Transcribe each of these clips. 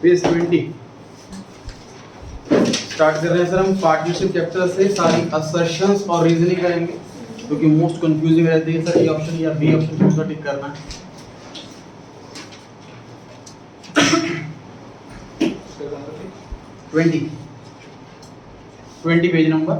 Page 20 start कर रहे हैं सर हम पार्टनरशिप चैप्टर से। सारी असर्शंस और रीजनिंग करेंगे क्योंकि मोस्ट कंफ्यूजिंग रहती है सर। ए ऑप्शन या बी ऑप्शन कौन सा टिक करना है। 20 पेज नंबर।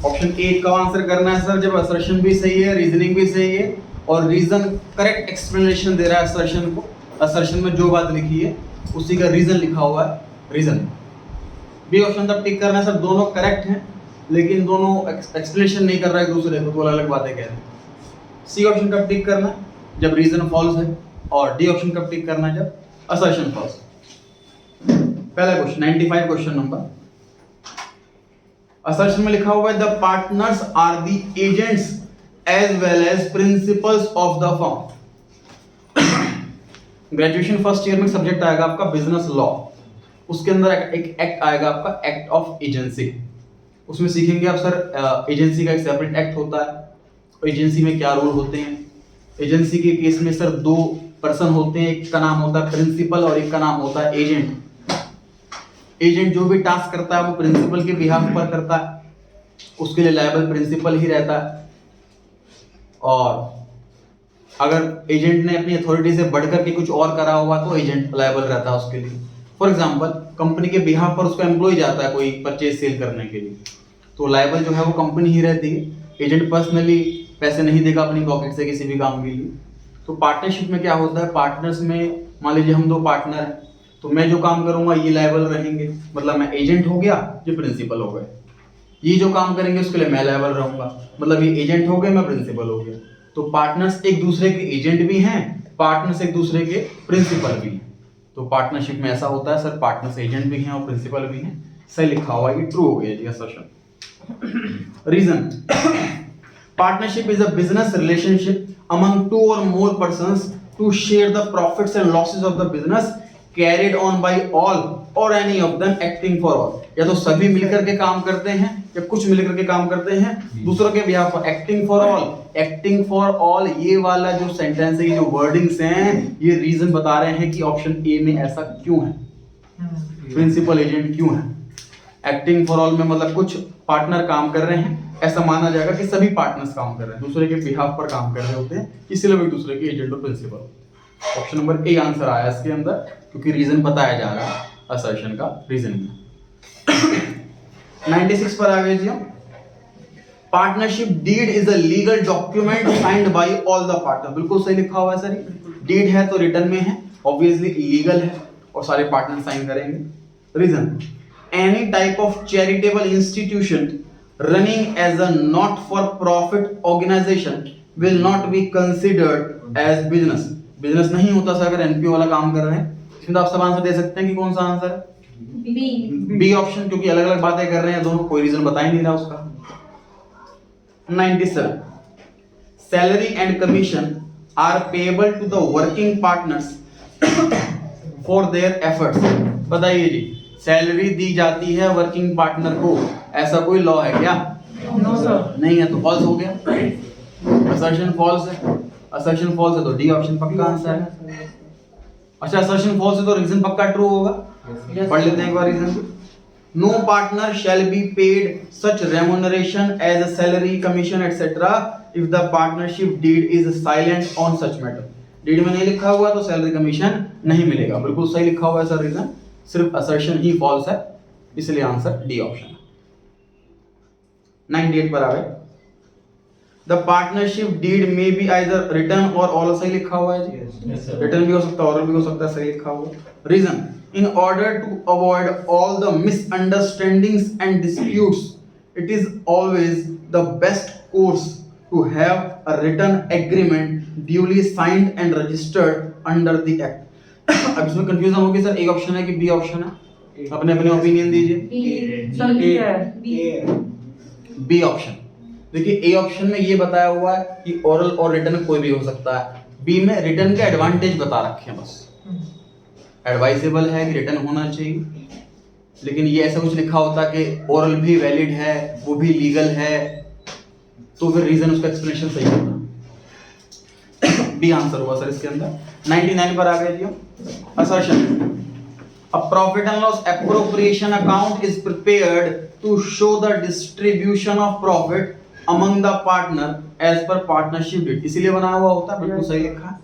ऑप्शन ए का आंसर करना है सर जब असर्शन भी सही है, रीजनिंग भी सही है और रीजन करेक्ट एक्सप्लेनेशन दे रहा है असर्शन को। असर्शन में जो बात लिखी है उसी का रीजन लिखा हुआ है, रीजन। बी ऑप्शन तब टिक करना है सर दोनों करेक्ट हैं लेकिन दोनों एक्सप्लेनेशन नहीं कर रहा है एक दूसरे को, तो अलग अलग बातें कह रहे हैं। सी ऑप्शन कब टिक करना है जब रीजन फॉल्स है और डी ऑप्शन कब टिक करना है जब असर्शन फॉल्स है। पहला क्वेश्चन 95 क्वेश्चन नंबर। असर्शन में लिखा हुआ है the partners are the agents as well as principals of the firm. Graduation first year में सब्जेक्ट आएगा आपका बिजनेस लॉ, उसके अंदर एक एक्ट आएगा आपका एक्ट ऑफ एजेंसी। उसमें सीखेंगे आप सर एजेंसी का एक सेपरेट एक्ट होता है, एजेंसी में क्या रूल होते हैं। एजेंसी के केस में सर दो पर्सन होते हैं, एक का नाम होता है प्रिंसिपल और एक का नाम होता है एजेंट। एजेंट जो भी टास्क करता है वो प्रिंसिपल के बिहाफ पर करता है, उसके लिए लायबल प्रिंसिपल ही रहता है। और अगर एजेंट ने अपनी अथॉरिटी से बढ़कर के कुछ और करा हुआ तो एजेंट लायबल रहता है उसके लिए। फॉर एग्जांपल कंपनी के बिहाफ पर उसका एम्प्लॉय जाता है कोई परचेज सेल करने के लिए, तो लायबल जो है वो कंपनी ही रहती है। एजेंट पर्सनली पैसे नहीं देगा अपनी पॉकेट से किसी भी काम के लिए। तो पार्टनरशिप में क्या होता है, पार्टनर्स में मान लीजिए हम दो पार्टनर हैं, तो मैं जो काम करूंगा ये लायबल रहेंगे, मतलब मैं एजेंट हो गया, ये प्रिंसिपल हो गए। ये जो काम करेंगे उसके लिए मैं लायबल रहूंगा, मतलब ये एजेंट हो गए, मैं प्रिंसिपल हो गया। तो पार्टनर्स एक दूसरे के एजेंट भी हैं, पार्टनर्स एक दूसरे के प्रिंसिपल भी हैं। तो पार्टनरशिप में ऐसा होता है सर, पार्टनर्स एजेंट भी हैं और प्रिंसिपल भी हैं। सही लिखा हुआ है, ये ट्रू हो गया जी assertion. Reason partnership is a business relationship among two or more persons to share the profits and losses of the business carried on by all or any of them acting for all। या तो सभी मिलकर के काम करते हैं या कुछ मिलकर के काम करते हैं दूसरों के बिहाफ पर। Acting for all, acting for all, ये वाला जो सेंटेंस है, ये जो वर्डिंग्स हैं, ये रीजन बता रहे हैं कि ऑप्शन ए में ऐसा क्यों है, प्रिंसिपल एजेंट क्यों है। एक्टिंग फॉर ऑल में मतलब कुछ पार्टनर काम कर रहे हैं, ऐसा माना जाएगा कि सभी पार्टनर्स काम कर रहे हैं, दूसरे के बिहाफ पर काम कर रहे होते हैं, इसीलिए वो एक दूसरे के एजेंट और principal. Option number A answer आया इसके अंदर, क्योंकि रीजन बताया जा रहा है असर्शन का रीजन में। 96 पर आ गए जी हम। Partnership deed is a legal document signed by all the partner. बिल्कुल सही लिखा हुआ है सर, डीड है तो रिटर्न में है, ऑब्वियसली लीगल है और सारे पार्टनर साइन करेंगे। Reason any type of charitable institution running as a not for profit organization will not be considered as business। Business नहीं होता सर अगर एनपीओ वाला काम कर रहे हैं। इसमें तो आप सब आंसर दे सकते हैं कि कौन सा आंसर है, बी ऑप्शन, क्योंकि अलग अलग बातें कर रहे हैं दोनों, कोई रीजन बता ही नहीं रहा उसका। 97 salary and commission are payable to the working partners for their efforts. बताइए जी, सैलरी दी जाती है वर्किंग पार्टनर को, ऐसा कोई लॉ है क्या? No sir. नहीं है तो फॉल्स हो गया, असर्शन फॉल्स है। असर्शन फॉल्स है तो डी ऑप्शन पक्का आंसर है। अच्छा असर्शन फॉल्स है तो रीजन पक्का ट्रू होगा। पढ़ लेते हैं एक बार reason. No partner shall be paid such remuneration as a salary commission etcetera if the partnership deed is silent on such matter. Deed में नहीं लिखा हुआ तो सैलरी कमीशन नहीं मिलेगा। बिल्कुल सही लिखा हुआ है सर रीजन, सिर्फ असर्शन ही फॉल्स है, इसलिए आंसर डी ऑप्शन है। 98 पर आ गए। द पार्टनरशिप डीड में बी आइदर रिटर्न और ऑल, सही लिखा हुआ है जी। रिटर्न भी हो सकता है, ऑरल भी हो सकता है, सही लिखा हुआ। Reason in order to avoid all the misunderstandings and disputes it is always the best course to have a written agreement duly signed and registered under the act. अब इसमें कंफ्यूजन होगी सर, एक ऑप्शन है कि B option है, अपने अपने opinion दीजिए। सर बी है, बी ऑप्शन। देखिए ए ऑप्शन में ये बताया हुआ है कि ओरल और रिटन कोई भी हो सकता है, बी में रिटन के एडवांटेज बता रखे हैं, बस एडवाइजेबल है कि रिटन होना चाहिए, लेकिन ये ऐसा कुछ लिखा होता कि ओरल भी वैलिड है, वो भी लीगल है, तो फिर रीजन उसका एक्सप्लेनेशन सही होता। बी आंसर हुआ सर इसके अंदर। 99 पर आ गए जी। Assertion, a profit and loss appropriation account is prepared to show the distribution of profit among the partner as per partnership deed, इसीलिए बना हुआ होता है, बिल्कुल सही लिखा है।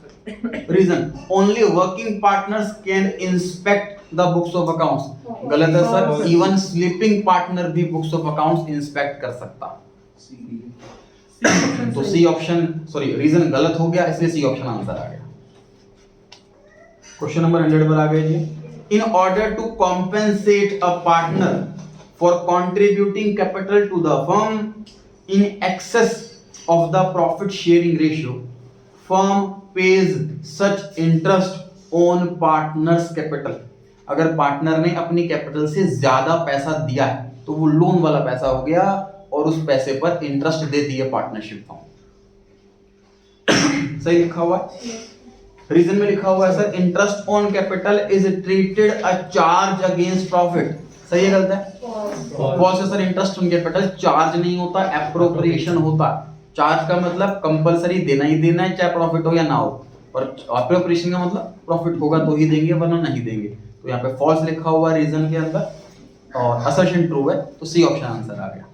Reason, only working partners can inspect the books of accounts, गलत है सर, इवन स्लीपिंग पार्टनर भी बुक्स ऑफ अकाउंट्स इंस्पेक्ट कर सकता। तो सी ऑप्शन, सॉरी रीजन गलत हो गया, इसलिए सी ऑप्शन आंसर आ गया। क्वेश्चन नंबर 100 पर आ गए जी। In order to compensate a partner for contributing capital to the firm in excess of the profit sharing ratio, firm pays such interest on partner's capital. अगर partner ने अपनी capital से ज्यादा पैसा दिया है तो वो लोन वाला पैसा हो गया और उस पैसे पर इंटरेस्ट दे दिया पार्टनरशिप फर्म। सही लिखा हुआ है। रीजन में लिखा हुआ है sir, interest on capital is treated a charge against profit. सही है गलत है? फॉल्स है sir, interest on capital charge नहीं होता, एप्रोप्रिएशन होता। चार्ज का मतलब कंपलसरी देना ही देना है, चाहे प्रॉफिट हो या ना हो, और एप्रोप्रिएशन का मतलब प्रॉफिट होगा तो ही देंगे वरना नहीं देंगे। तो यहाँ पे फॉल्स लिखा हुआ है रीजन के अंदर, और असर्शन ट्रू है, तो सी ऑप्शन आंसर आ गया।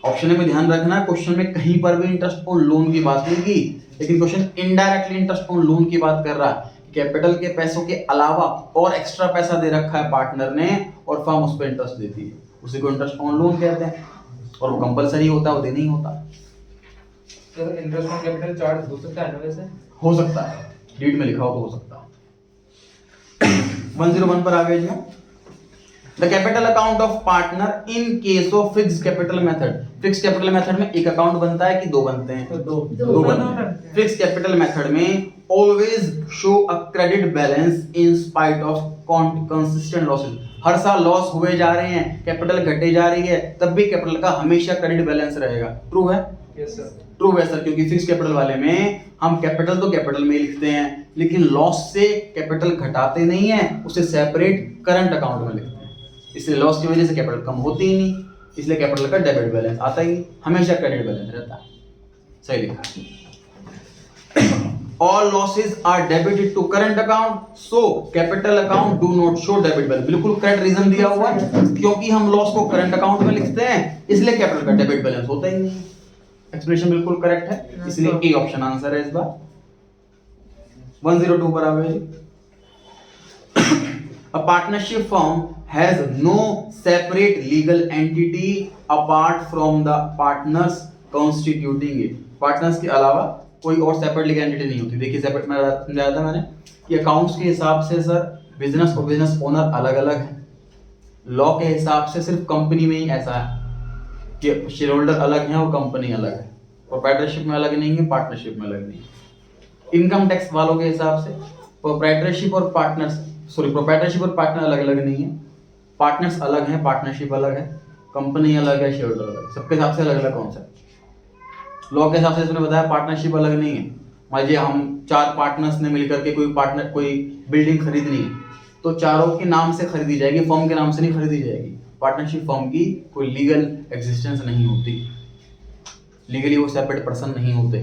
ऑप्शन में ध्यान रखना है, क्वेश्चन में कहीं पर भी इंटरेस्ट ऑन लोन की बात नहीं की, लेकिन question indirectly interest on loan की बात कर रहा है। कैपिटल के पैसों के अलावा और एक्स्ट्रा पैसा दे रखा है पार्टनर ने और फर्म उस पर इंटरेस्ट देती है, उसी को इंटरेस्ट ऑन लोन कहते हैं, और वो कंपलसरी होता है, वो देना ही होता है। तो इंटरेस्ट ऑन कैपिटल चार्ज हो सकता है ना, वैसे हो सकता है, डीड में लिखा हो तो हो सकता है। 101 पर आ गए जी। The capital account of partner in case of fixed capital method. Fixed capital method में एक अकाउंट बनता है कि दो बनते हैं? दो बनते हैं। Fixed capital method में always show a credit balance in spite of consistent losses. हर साल लॉस हुए जा रहे हैं, कैपिटल घटे जा रही है, तब भी कैपिटल का हमेशा क्रेडिट बैलेंस रहेगा। ट्रू है? Yes sir. ट्रू है सर, क्योंकि फिक्स कैपिटल वाले में हम कैपिटल तो कैपिटल में ही लिखते हैं, लेकिन लॉस से कैपिटल घटाते नहीं है, उसे सेपरेट करंट अकाउंट में लिखते हैं। इसलिए लॉस की वजह से कैपिटल कम होती ही नहीं, इसलिए कैपिटल का डेबिट बैलेंस आता ही नहीं, हमेशा क्रेडिट बैलेंस रहता है। सही लिखा है। All losses are debited to current account, so capital account do not show debit balance. बिल्कुल करेक्ट रीजन दिया हुआ है, क्योंकि हम लॉस को करंट अकाउंट में लिखते हैं, इसलिए कैपिटल का डेबिट बैलेंस होता ही नहीं। एक्सप्लेनेशन बिल्कुल करेक्ट है, इसलिए ए ऑप्शन आंसर है इस बार। 102 पर आ गए। A partnership firm has no separate legal entity apart from the partners constituting it. Partners के अलावा कोई और सेपरेट लीगल एंटिटी नहीं होती। देखिए सेपरेट में समझाया था मैंने कि अकाउंट्स के हिसाब से सर बिजनेस और बिजनेस ओनर अलग अलग है, लॉ के हिसाब से सिर्फ कंपनी में ही ऐसा है कि शेयर होल्डर अलग है और कंपनी अलग है, प्रोप्राइटरशिप में अलग नहीं है, पार्टनरशिप में अलग नहीं है। इनकम टैक्स वालों के हिसाब से प्रोप्राइटरशिप और प्रोप्राइटरशिप और पार्टनर अलग अलग नहीं है, पार्टनर्स अलग हैं, पार्टनरशिप अलग है, कंपनी अलग है, शेयर होल्डर अलग है, सबके हिसाब से अलग अलग कॉन्सेप्ट। लॉ के हिसाब से इसने बताया पार्टनरशिप अलग नहीं है। मान लीजिए हम 4 पार्टनर्स ने मिलकर के कोई बिल्डिंग खरीदनी है, तो चारों के नाम से खरीदी जाएगी, फर्म के नाम से नहीं खरीदी जाएगी। पार्टनरशिप फर्म की कोई लीगल एग्जिस्टेंस नहीं होती, लीगली वो सेपरेट पर्सन नहीं होते।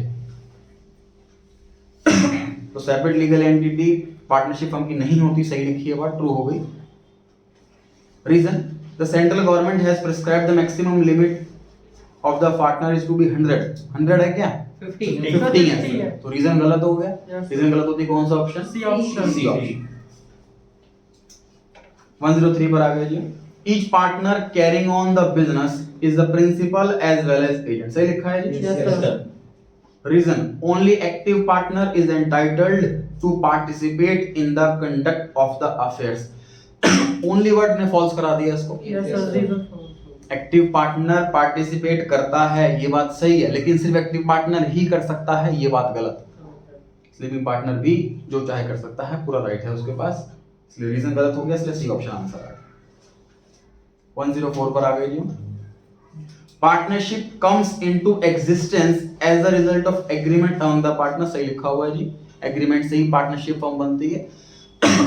तो separate legal entity partnership firm की नहीं होती, सही लिखी है बात, ट्रू हो गई। Reason, the central government has prescribed the maximum limit of the partner is to be 100 है क्या? 50 है, तो रीजन गलत हो गया। रीजन गलत होती कौन सा option? C option. C option. 103 पर आ गए जी। Each partner carrying on the business is the principal as well as agent. सही लिखा है जी? Yes sir. Reason, only active partner is entitled to participate in the conduct of the affairs. Only word ने false करा दिया इसको। Yes sir, reason false. Active partner participate करता है, ये बात सही है, लेकिन सिर्फ एक्टिव पार्टनर ही कर सकता है, ये बात गलत। स्लीपिंग पार्टनर भी जो चाहे कर सकता है, पूरा राइट है उसके पास, इसलिए रीजन गलत हो गया, इसलिए सी ऑप्शन आंसर है। 104 पर आ गए जी। Partnership comes into existence as a result of agreement among the partner. सही लिखा हुआ है जी, एग्रीमेंट से ही पार्टनरशिप फॉर्म बनती है।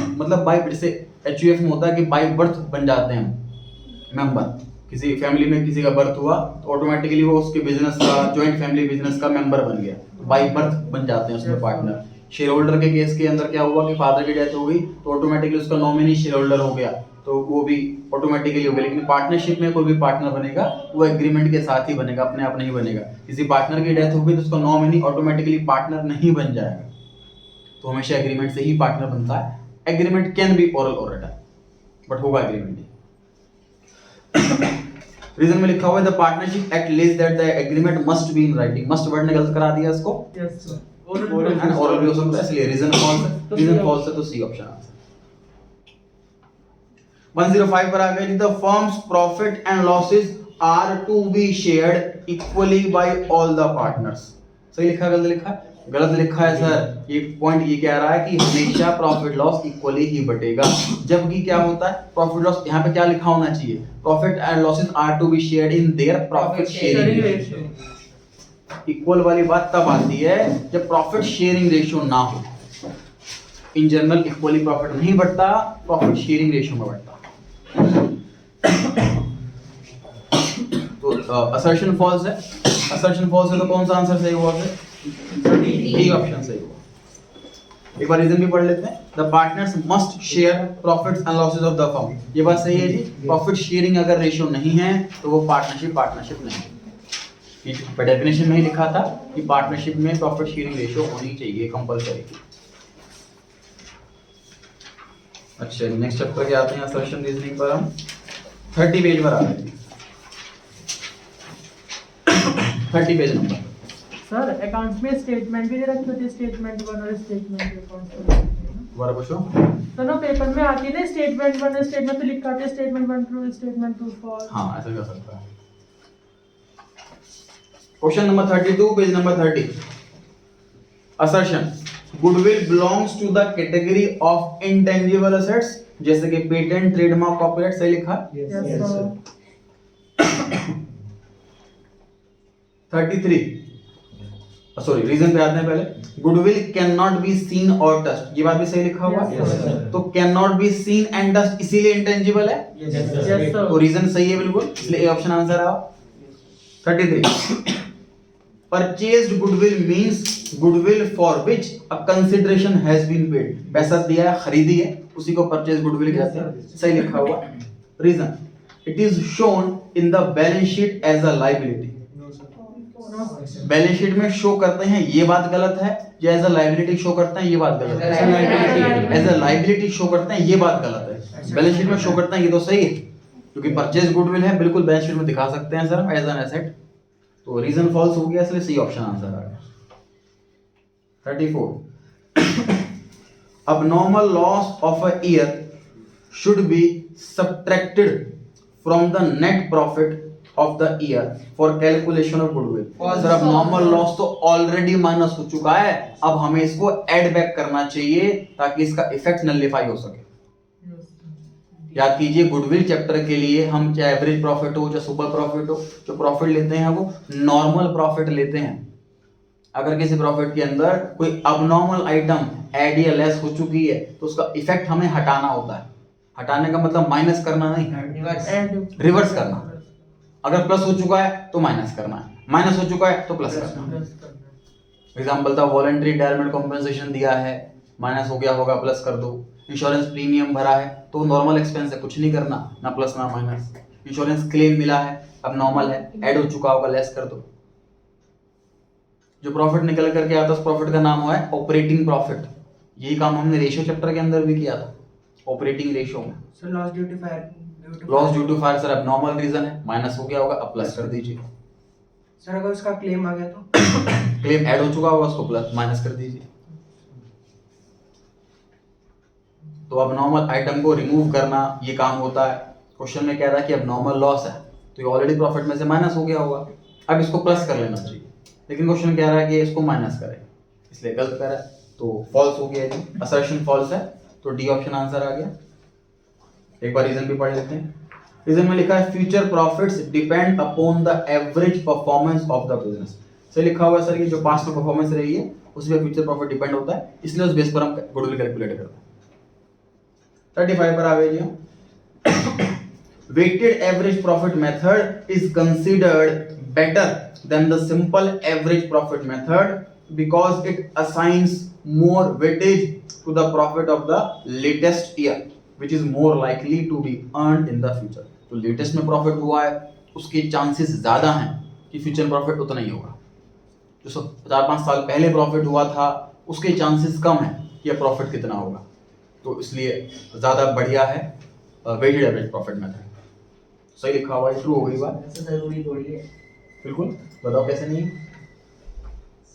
मतलब बाय बर्थ से एचयूएफ में होता है कि बाय बर्थ बन जाते हैं मेंबर। किसी फैमिली में किसी का बर्थ हुआ तो ऑटोमेटिकली वो उसके बिजनेस का, जॉइंट फैमिली बिजनेस का मेंबर बन गया, बाई बर्थ बन जाते हैं उसमें पार्टनर। शेयर होल्डर के केस के अंदर क्या हुआ कि फादर की डेथ हो गई तो ऑटोमेटिकली उसका नॉमिनी शेयर होल्डर हो गया, तो वो भी ऑटोमेटिकली हो गया। लेकिन पार्टनरशिप में कोई भी पार्टनर बनेगा वो एग्रीमेंट के साथ ही बनेगा, अपने आप नहीं बनेगा। किसी पार्टनर की डेथ हो गई तो उसका नॉमिनी ऑटोमेटिकली पार्टनर नहीं बन जाएगा, तो हमेशा एग्रीमेंट से ही पार्टनर बनता है। एग्रीमेंट कैन बी ओरल और रिटन, बट होगा एग्रीमेंट ही। रीजन में लिखा हुआ है the partnership act lays that the agreement must be in writing. Must word ने गलत करा दिया इसको, Yes, sir. ओरल भी हो सकता है, इसलिए रीजन फॉल्स है। रीजन फॉल्स है तो सी ऑप्शन आंसर। 105 पर आ गए जी, the firm's profit and losses are to be shared equally by all the partners. सही लिखा गलत लिखा? गलत लिखा है सर। ये पॉइंट ये कह रहा है कि हमेशा प्रॉफिट लॉस इक्वली ही बटेगा, जबकि क्या होता है प्रॉफिट लॉस, यहाँ पे क्या लिखा होना चाहिए, profit and losses are to be shared in their profit Sharing sharing ratio. Equal वाली बात तब आती है जब प्रॉफिट शेयरिंग रेशियो ना हो। इन जनरल इक्वली प्रॉफिट नहीं बढ़ता, प्रॉफिट शेयरिंग रेशियो में बढ़ता। तो असर्शन फॉल्स है। असर्शन फॉल्स है तो कौन सा आंसर सही हुआ फिर? डी ऑप्शन सही हुआ। एक बार रीजन भी पढ़ लेते हैं। The partners must share profits and losses of the firm. ये बात सही है जी। प्रॉफिट शेयरिंग अगर रेशियो नहीं है तो वो पार्टनरशिप नहीं है। पर डेफिनेशन में ही लिखा था कि पार्टनरशिप में प्रॉफिट शेयरिंग रेशियो होनी चाहिए कंपलसरी। अच्छा, नेक्स्ट चैप्टर के आते हैं असर्शन रीजनिंग पर। हम 30 पेज पर आ रहे हैं। 30 पेज नंबर। सर अकाउंट्स में स्टेटमेंट भी दे रखी होती है, स्टेटमेंट 1 और स्टेटमेंट 2। दोबारा पूछो। तो ना पेपर में आती है ना स्टेटमेंट 1 स्टेटमेंट तो लिखा है स्टेटमेंट 1 ट्रू स्टेटमेंट 2 फॉल्स। हाँ, ऐसा कर सकता है। Question number 32 page number 30। Assertion goodwill belongs to the category of intangible assets, जैसे कि पेटेंट, ट्रेडमार्क, कॉपीराइट। सही लिखा? Yes, sir. 33 सॉरी, रीजन पे आते हैं पहले। Goodwill can not be seen और टच्ड, ये बात भी सही लिखा हुआ Yes, sir. तो can not be seen and touched इसीलिए इंटेंजिबल है। Yes, sir. तो रीजन सही है बिल्कुल, इसलिए ए ऑप्शन आंसर आओ। 33 purchased goodwill means goodwill for which a consideration has been paid. पैसा दिया है, खरीदी है, उसी को परचेज गुडविल कहते हैं। सही लिखा हुआ। Reason it is shown in the balance sheet as a liability. Balance sheet में शो करते हैं ये बात गलत है, या एज अ लायबिलिटी शो करते हैं ये बात गलत है। एज अ लायबिलिटी शो करते हैं ये बात गलत है। बैलेंस शीट में शो करते हैं ये तो सही है, क्योंकि परचेज गुडविल है, बिल्कुल बैलेंस शीट में दिखा सकते हैं सर एज एन एसेट। तो रीजन फॉल्स हो गया, इसलिए सी ऑप्शन आंसर आ गया। 34 abnormal loss of a year should be subtracted from the net profit of the year for calculation of goodwill। Sir abnormal loss तो already minus हो चुका है, अब हमें इसको ऐड बैक करना चाहिए ताकि इसका इफेक्ट नलिफाई हो सके। याद कीजिए गुडविल चैप्टर के लिए हम चाहे एवरेज प्रॉफिट हो चाहे सुपर प्रॉफिट हो, जो प्रॉफिट लेते हैं वो नॉर्मल प्रॉफिट लेते हैं। अगर किसी प्रॉफिट के अंदर कोई अबनॉर्मल आइटम ऐड या लेस हो चुकी है तो उसका इफेक्ट हमें हटाना होता है। हटाने का मतलब माइनस करना नहीं, रिवर्स करना। अगर प्लस हो चुका है तो माइनस करना है, माइनस हो चुका है तो प्लस करना है। एग्जाम्पल था वॉलंटरी रिटायरमेंट कॉम्पेंसेशन दिया है, माइनस हो गया होगा, प्लस कर दो। इंश्योरेंस प्रीमियम भरा है तो नॉर्मल एक्सपेंस है, कुछ नहीं करना, ना प्लस ना माइनस। इंश्योरेंस क्लेम मिला है, अब नॉर्मल है, ऐड हो चुका होगा, लेस कर दो। जो प्रॉफिट निकल करके आता है उस प्रॉफिट का नाम है ऑपरेटिंग प्रॉफिट। यही काम हमने रेशियो चैप्टर के अंदर भी किया था, ऑपरेटिंग रेशियो में। Sir loss due to fire sir अब नॉर्मल रीजन है, माइनस हो गया होगा, अब प्लस कर दीजिए। सर अगर उसका क्लेम आ गया तो क्लेम ऐड हो चुका होगा, उसको प्लस माइनस कर दीजिए। तो अब नॉर्मल आइटम को रिमूव करना ये काम होता है। क्वेश्चन में कह रहा है कि अब नॉर्मल लॉस है तो ये ऑलरेडी प्रॉफिट में से माइनस हो गया होगा, अब इसको प्लस कर लेना चाहिए, लेकिन क्वेश्चन कह रहा है कि इसको माइनस करें, इसलिए गलत कर रहा है, तो फॉल्स हो गया जी। असर्शन फॉल्स है तो डी ऑप्शन आंसर आ गया। एक बार रीजन भी पढ़ लेते हैं। रीजन में लिखा है future profits depend upon the average performance of the business. से लिखा हुआ है सर कि जो पास्ट में परफॉर्मेंस रही है उस पर फ्यूचर प्रॉफिट डिपेंड होता है, इसलिए उस बेस पर हम गुडविल कैलकुलेट करते हैं। 35 पर आ गए जी। weighted average profit method is considered better than the simple average profit method because it assigns more weightage to the profit of the latest year which is more likely to be earned in the future. तो latest में profit हुआ है उसके chances ज्यादा हैं कि future profit उतना ही होगा। जो सब 4-5 साल पहले प्रॉफिट हुआ था उसके चांसेस कम है कि यह प्रॉफिट कितना होगा, तो इसलिए ज्यादा बढ़िया है वेटेड एवरेज प्रॉफिट मेथड। सही लिखा हुआ है, ट्रू हो गई बात। ऐसा जरूरी थोड़ी है। बिल्कुल, बताओ कैसे नहीं है?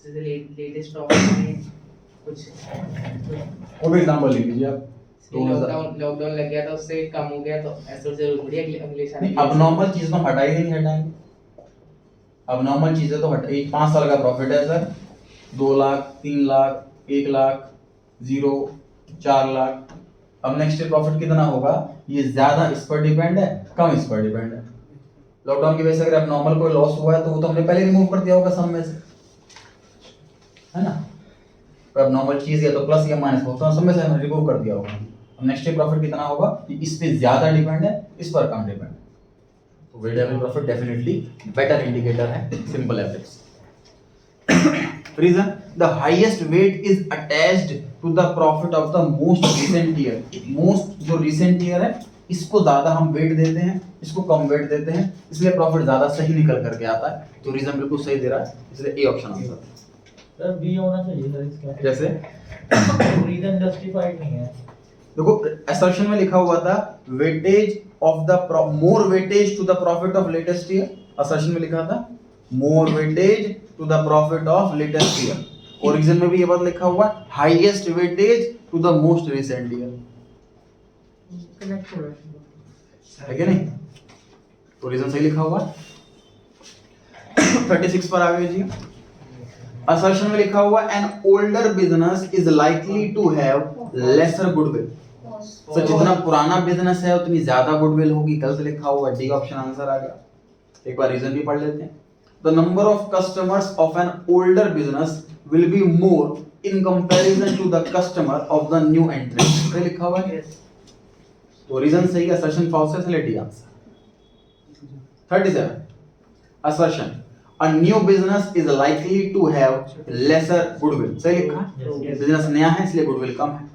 लेटेस्ट टॉपिक में कुछ और भी एग्जांपल ले लीजिए आप। लॉकडाउन लग गया था उससे कम हो गया, तो ऐसा जरूरी थोड़ी है अगले साल। नहीं, अब चीज तो हटा ही नहीं हटाएंगे। अब नॉर्मल चीजें तो हटा, 5 साल का प्रॉफिट है सर, 2 लाख, 3 लाख, 1 लाख, 0, 4 लाख। अब नेक्स्ट ईयर प्रॉफिट कितना होगा ये ज्यादा इस पर डिपेंड है, कम इस पर डिपेंड है। लॉकडाउन की वजह से अगर अब नॉर्मल कोई लॉस हुआ है तो वो तो हमने पहले रिमूव कर दिया होगा सम में से, है ना। तो अब नॉर्मल चीज या तो प्लस या माइनस हो तो सम में से हमने रिमूव कर दिया होगा। अब नेक्स्ट ईयर प्रॉफिट कितना होगा ये इस पे ज्यादा डिपेंड है, इस पर कम डिपेंड है। तो weighted average profit definitely better indicator है simple average. Reason the highest weight is attached to the profit of the most recent year. Most जो रिसेंट ईयर है इसको ज्यादा हम वेट देते हैं, इसको कम वेट देते हैं, इसलिए प्रॉफिट ज्यादा सही निकल करके आता है। तो रीजन बिल्कुल सही दे रहा है, इसलिए ए ऑप्शन आंसर है। सर बी होना चाहिए सर इसका। जैसे रीजन जस्टिफाइड नहीं है। देखो असर्शन में लिखा हुआ था weightage of the more weightage to the profit of latest year. Assertion में लिखा था more weightage to the profit of latest year, और रीजन में भी ये बात लिखा हुआ highest weightage to the most recent year, connect हो रहा है। है कि नहीं। तो रीजन सही लिखा हुआ। 36 पर आ गए जी। असर्शन में लिखा हुआ an older business is likely to have lesser goodwill. तो जितना पुराना बिजनेस है उतनी ज्यादा गुडविल होगी, गलत लिखा हुआ, डी ऑप्शन आंसर आ गया। एक बार रीजन भी पढ़ लेते हैं। The number of customers of an older business will be more in comparison to the customer of the new entry. तो लिखा हुआ है, तो रीजन सही है, असर्शन फॉल्स है, इसलिए D answer. 37 assertion a new business is likely to have lesser goodwill। सही लिखा है, बिजनेस नया है इसलिए गुडविल कम है।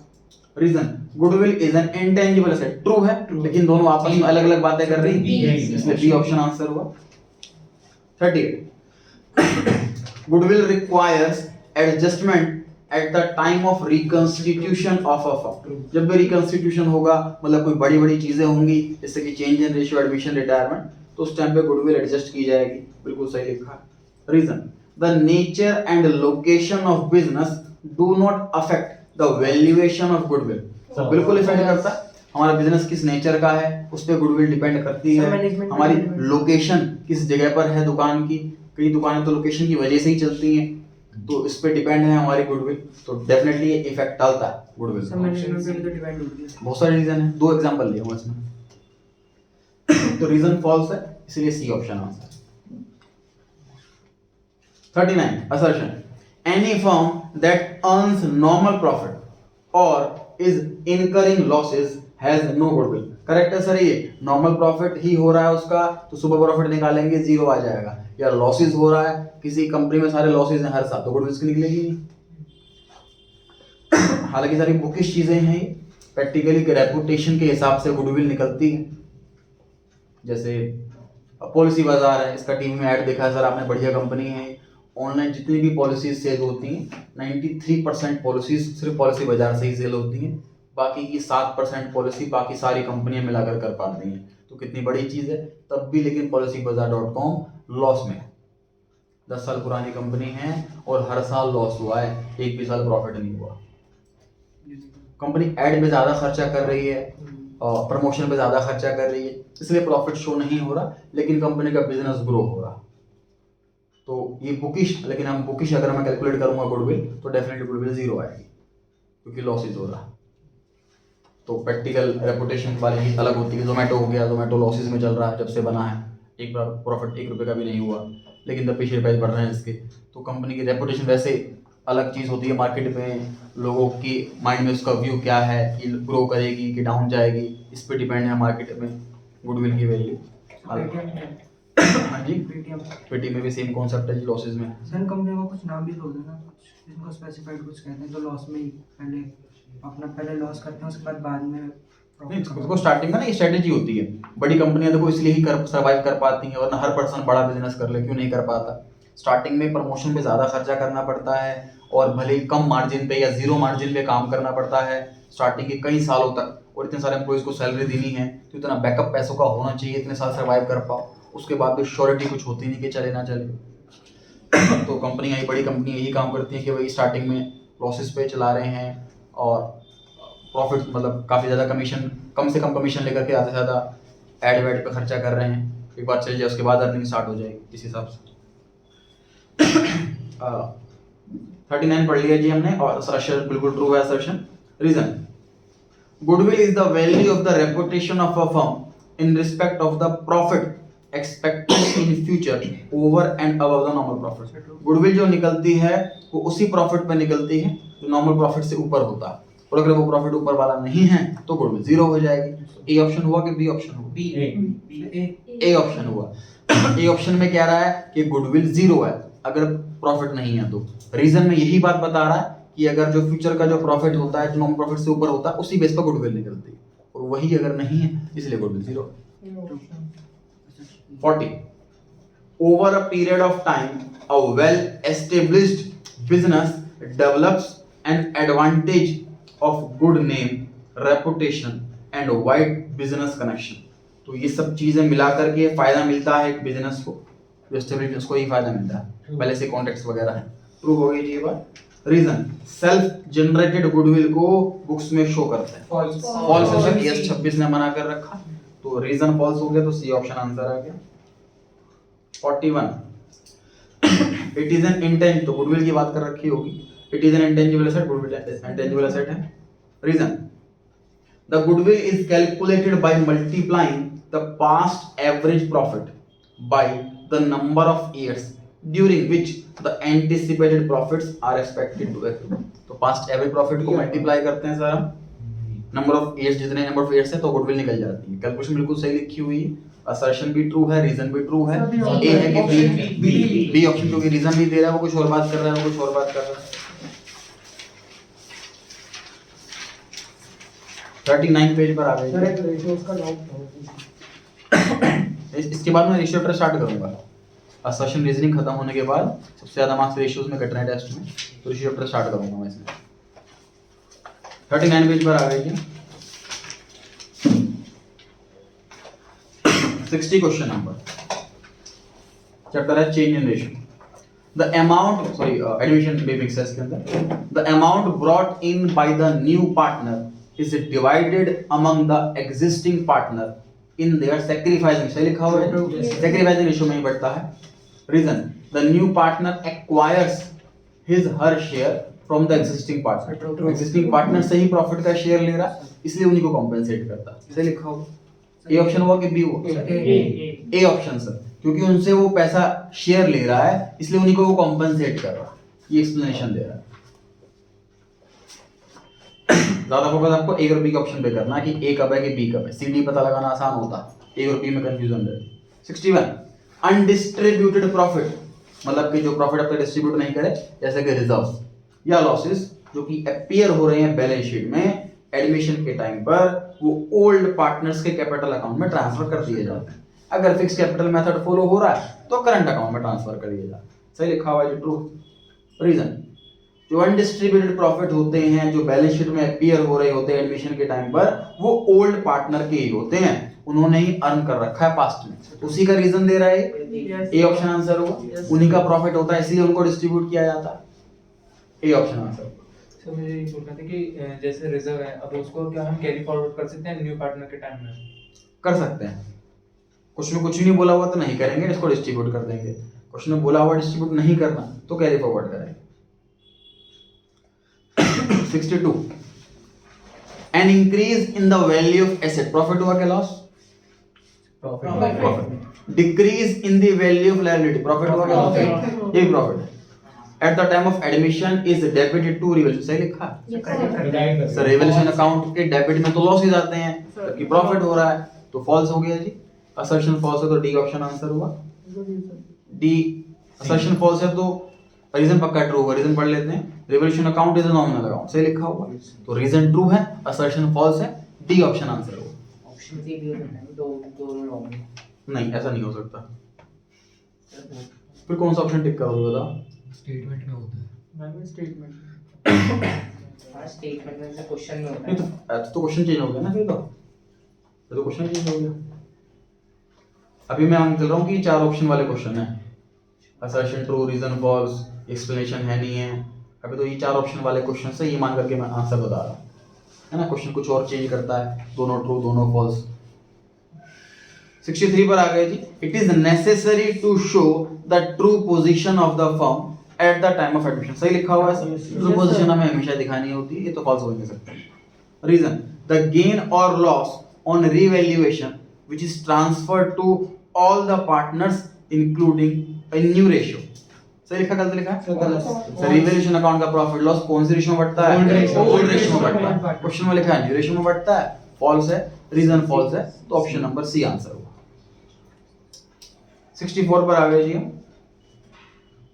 Reason goodwill is an intangible asset, true है, लेकिन दोनों आपस में अलग अलग बातें कर रही हैं, इसलिए बी ऑप्शन आंसर हुआ। 38 goodwill requires adjustment eight the time of reconstitution of a firm. जब भी रिकंस्टिट्यूशन होगा मतलब कोई बड़ी बड़ी चीजें होंगी जैसे कि change in ratio, admission, retirement, तो उस टाइम पे गुडविल एडजस्ट की जाएगी। बिल्कुल सही लिखा है। Reason the nature and location of business do not affect the valuation of goodwill. बिल्कुल इफेक्ट करता है, हमारा बिजनेस किस नेचर का है उस पे गुडविल डिपेंड करती है। हमारी लोकेशन किस जगह पर है दुकान की, कई दुकानें तो लोकेशन की वजह से ही चलती हैं, तो इस पे डिपेंड है हमारी गुडविल, तो डेफिनेटली ये इफेक्ट डालता है गुडविल। बहुत सारे रीजन है, 2 एग्जांपल लिए हुए इसमें। तो रीजन फॉल्स है, इसलिए C option answer. 39 assertion any firm that earns normal profit or is incurring losses has no goodwill। Correct है सर, ये नॉर्मल प्रॉफिट ही हो रहा है उसका तो सुपर प्रॉफिट निकालेंगे 0 आ जाएगा, या लॉसेस हो रहा है किसी कंपनी में सारे लॉसेस हैं हर साल तो गुडविल की निकलेगी नहीं। हालांकि सारी बुकिश चीजें हैं, प्रैक्टिकली रेपुटेशन के हिसाब से गुडविल निकलती है। जैसे पॉलिसी बाजार है, इसका टीवी में ऐड देखा है सर आपने, बढ़िया कंपनी है। ऑनलाइन जितनी भी पॉलिसीज सेल होती हैं 93% पॉलिसीज सिर्फ पॉलिसी बाजार से ही सेल होती हैं, बाकी की 7% पॉलिसी बाकी सारी कंपनियां मिलाकर कर पाती हैं। तो कितनी बड़ी चीज है, तब भी लेकिन policybazaar.com लॉस में 10 साल पुरानी कंपनी है और हर साल लॉस हुआ है, एक भी साल प्रॉफिट नहीं हुआ। कंपनी एड में ज्यादा खर्चा कर रही है और प्रमोशन पे ज्यादा खर्चा कर रही है, इसलिए प्रॉफिट शो नहीं हो रहा, लेकिन कंपनी का बिजनेस ग्रो हो रहा। तो ये बुकिश, लेकिन हम बुकिश अगर मैं कैलकुलेट करूंगा गुडविल तो डेफिनेटली गुडविल 0 आएगी क्योंकि लॉसेज हो रहा। तो प्रैक्टिकल रेपुटेशन वाले ही अलग होती है। जोमेटो हो गया, जोमेटो लॉसेज में चल रहा है जब से बना है, एक बार प्रॉफिट 1 रुपये का भी नहीं हुआ, लेकिन द शेयर प्राइस बढ़ रहे हैं इसके। तो कंपनी की रेपुटेशन वैसे अलग चीज़ होती है, मार्केट में लोगों की माइंड में उसका व्यू क्या है कि ग्रो करेगी कि डाउन जाएगी, इस पर डिपेंड है मार्केट में गुडविल की वैल्यू। हाँ जी पेटीएम। पेटी में भी सेम कॉन्सेप्ट है जी लॉसेस में। सर कंपनी को कुछ नाम भी दो देना, कुछ जिनको स्पेसिफाइड कुछ कहते हैं, जो लॉस में ही पहले लॉस करते हैं, उसके बाद में नहीं उसको स्टार्टिंग में ना ये स्ट्रेटेजी होती है। बड़ी कंपनियां देखो इसलिए ही कर सर्वाइव कर पाती हैं, वरना हर पर्सन बड़ा बिजनेस कर ले क्यों नहीं कर पाता। स्टार्टिंग में प्रमोशन पे ज़्यादा खर्चा करना पड़ता है और भले ही कम मार्जिन पे या जीरो मार्जिन पे काम करना पड़ता है स्टार्टिंग के कई सालों तक, और इतने सारे एम्प्लॉइज को सैलरी देनी है तो इतना बैकअप पैसों का होना चाहिए, इतने साल सर्वाइव कर पाओ। उसके बाद भी श्योरिटी कुछ होती नहीं कि चले ना चले। तो कंपनियां ही बड़ी कंपनी यही काम करती हैं कि भाई स्टार्टिंग में लॉसेस पे चला रहे हैं और प्रॉफिट मतलब काफ़ी ज़्यादा कमीशन, कम से कम कमीशन लेकर के ज़्यादा से ज़्यादा एड वेड पे खर्चा कर रहे हैं। एक बार चल जाए उसके बाद अर्निंग स्टार्ट हो जाएगी इस हिसाब से। 39 पढ़ लिया जी हमने और असर्शन बिल्कुल ट्रू है assertion. Reason goodwill is the value of the reputation of a firm in respect of the profit expected in future over and above the normal profit. Goodwill जो निकलती है वो उसी प्रॉफिट पे निकलती है जो नॉर्मल प्रॉफिट से ऊपर होता है, और अगर वो प्रॉफिट ऊपर वाला नहीं है तो गुडविल जीरो हो जाएगी। ए ऑप्शन हुआ कि बी ऑप्शन हुआ? ए ऑप्शन हुआ। ए ऑप्शन में कह रहा है कि गुडविल जीरो है अगर प्रॉफिट नहीं है तो। रीजन में यही बात बता रहा है कि अगर जो फ्यूचर का जो प्रॉफिट होता है जो नॉर्मल प्रॉफिट से ऊपर होता है उसी बेस पर गुडविल निकलती है, और वही अगर नहीं है इसलिए goodwill zero. 40 over a period of time a well established business develops an advantage of good name, reputation and wide business connection। तो ये सब चीजें मिला करके फायदा मिलता है एक बिजनेस को, जो एस्टेब्लिश बिजनेस को ही फायदा मिलता है। पहले से कॉन्टेक्स्ट वगैरह है। ट्रू हो गई जी ये बात। रीजन सेल्फ जनरेटेड गुडविल को बुक्स में शो करते हैं। फॉल्स है सर, यस 26 ने मना कर रखा तो रीजन फॉल्स हो गया, तो सी ऑप्शन आंसर आ गया। 41 इट इज एन इंटेंज, तो गुडविल की बात कर रखी होगी। It is an intangible asset, goodwill intangible asset है। Reason the goodwill is calculated by multiplying the past average profit by the number of years during which the anticipated profits are expected to accrue. तो past average profit को multiply करते हैं sir हम number of years, जितने number of years है तो goodwill निकल जाती है। कैलकुलेशन बिल्कुल सही लिखी हुई है, असर्शन भी ट्रू है, रीजन भी ट्रू है। ए है कि बी ऑप्शन, क्योंकि रीजन नहीं दे रहा है, वो कुछ और बात कर रहा है, वो कुछ और बात कर रहा है। 39 पेज पर आ गए। सर एक रेशियोज का डाउट था। इसके बाद मैं रेशियो पर स्टार्ट करूंगा। असर्शन रीजनिंग खत्म होने के बाद सबसे ज्यादा मार्क्स रेशियोज में कट रहे हैं टेस्ट में, तो रेशियो पर स्टार्ट करूंगा मैं इसमें। 39 पेज पर आ गए। 60 क्वेश्चन नंबर, चैप्टर है change in ratio. The amount admission भी मिक्स है इसके अंदर। The amount brought in by the new partner is divided among the existing partner in their sacrificing, सही लिखा हुआ है, सैक्रिफाइसिंग रेशियो में ही बढ़ता है। Reason the new partner acquires his her share from the existing partner. Existing partner से ही प्रॉफिट का शेयर ले रहा है, इसलिए उन्हीं को कॉम्पेंसेट करता है, सही लिखा होगा। ए ऑप्शन हुआ कि बी हुआ? ए ऑप्शन सर, क्योंकि उनसे वो पैसा शेयर ले रहा है इसलिए उन्हीं को वो कॉम्पेंसेट कर रहा है, ये एक्सप्लेनेशन दे रहा है। ज्यादा फोकस आपको ए और बी के ऑप्शन पे करना है कि ए कब है कि बी कब है। सी डी पता लगाना आसान होता है, ए और बी में कंफ्यूजन है। 61 अनडिस्ट्रीब्यूटेड प्रॉफिट, मतलब कि जो प्रॉफिट आपका डिस्ट्रीब्यूट नहीं करे, जैसे कि रिजर्व्स या लॉसेस जो कि अपीयर हो रहे हैं बैलेंस शीट में एडमिशन के टाइम पर, वो ओल्ड पार्टनर्स के कैपिटल अकाउंट में ट्रांसफर कर दिए जाते हैं। अगर फिक्स कैपिटल मेथड फॉलो हो रहा है तो करंट अकाउंट में ट्रांसफर कर दिया जाता है, सही लिखा हुआ है, ट्रू। रीजन जो अनडिस्ट्रीब्यूटेड प्रॉफिट होते हैं जो बैलेंस शीट में अपीयर हो रहे होते हैं एडमिशन के टाइम पर, वो ओल्ड पार्टनर के ही होते हैं, उन्होंने ही अर्न कर रखा है पास्ट में, उसी का रीजन दे रहा है। ए ऑप्शन आंसर होगा, उन्हीं का प्रॉफिट होता है इसलिए उनको डिस्ट्रीब्यूट किया जाता है। ए ऑप्शन आंसर। सर मुझे ये बोलना था कि जैसे रिजर्व है, अब उसको क्या हम कैरी फॉरवर्ड कर सकते हैं न्यू पार्टनर के टाइम में? कर सकते हैं। कुछ में कुछ नहीं बोला हुआ तो नहीं करेंगे, इसको डिस्ट्रीब्यूट कर देंगे। कुछ में बोला हुआ डिस्ट्रीब्यूट नहीं करना तो कैरी फॉरवर्ड करेंगे। 62 an increase in the value of asset, profit हुआ क्या loss? Profit. Decrease in the value of liability, profit हुआ क्या लॉस? ये प्रॉफिट है। At the time of admission is debited to revaluation, सही लिखा है सर। रिवैल्यूएशन अकाउंट के डेबिट में तो लॉसेस आते हैं, जबकि प्रॉफिट हो रहा है, तो फॉल्स हो गया जी। असर्शन फॉल्स है तो डी ऑप्शन आंसर हुआ। डी असर्शन फॉल्स है तो रीजन पक्का ट्रू होगा, रीजन पढ़ लेते हैं। Revolution account is a nominal account, सही लिखा हुआ है, तो रीजन ट्रू है, असर्शन फॉल्स है, डी ऑप्शन आंसर होगा। ऑप्शन सी भी हो सकता है, दो दोनों रॉन्ग है। नहीं ऐसा नहीं हो सकता, फिर कौन सा ऑप्शन टिक करोगे बताओ? स्टेटमेंट में होता है। मैं भी स्टेटमेंट हाँ स्टेटमेंट में से क्वेश्चन में होता नहीं है। तो क्वेश्चन चेंज हो गया ना, फिर तो क्वेश्चन चेंज हो गया। अभी मैं मान चल रहा हूँ कि चार ऑप्शन वाले क्वेश्चन है, assertion true, reason false, explanation है नहीं है। अभी तो ये चार ऑप्शन वाले क्वेश्चन से ये मान करके मैं आंसर बता रहा हूँ, है ना। क्वेश्चन कुछ और चेंज करता है, दोनों ट्रू दोनों फॉल्स। 63 पर आ गए जी। It is necessary to show the true position of the firm at the time of admission, सही लिखा हुआ है। ट्रू पोजीशन हमें हमेशा दिखानी होती है, ये तो फॉल्स हो नहीं सकता। रीजन द गेन और loss on revaluation which is transferred to all the partners including a new ratio, सही लिखा गलत लिखा है? गलत। रिवैल्यूएशन अकाउंट का प्रॉफिट लॉस कौन सी रेशियो में बढ़ता है? ओल्ड रेशियो में बढ़ता है। क्वेश्चन में लिखा है न्यू रेशियो में बढ़ता है, फॉल्स है, रीजन फॉल्स है, तो ऑप्शन नंबर सी आंसर होगा। 64 पर आ गए जी।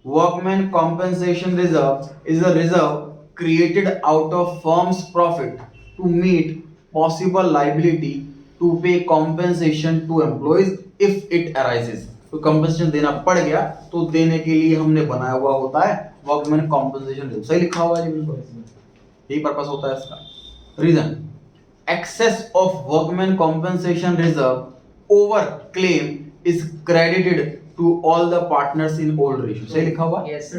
Workman compensation reserve is a reserve created out of firm's profit to meet possible liability to pay compensation to employees if it arises. तो कंपनसेशन देना पड़ गया तो देने के लिए हमने बनाया हुआ होता है वर्कमैन कॉम्पेंसेशन रिजर्व, सही लिखा हुआ है जी, बिल्कुल यही पर्पस होता है इसका। Reason excess of workman compensation reserve over claim is credited to all the partners in old ratio, सही लिखा हुआ? यस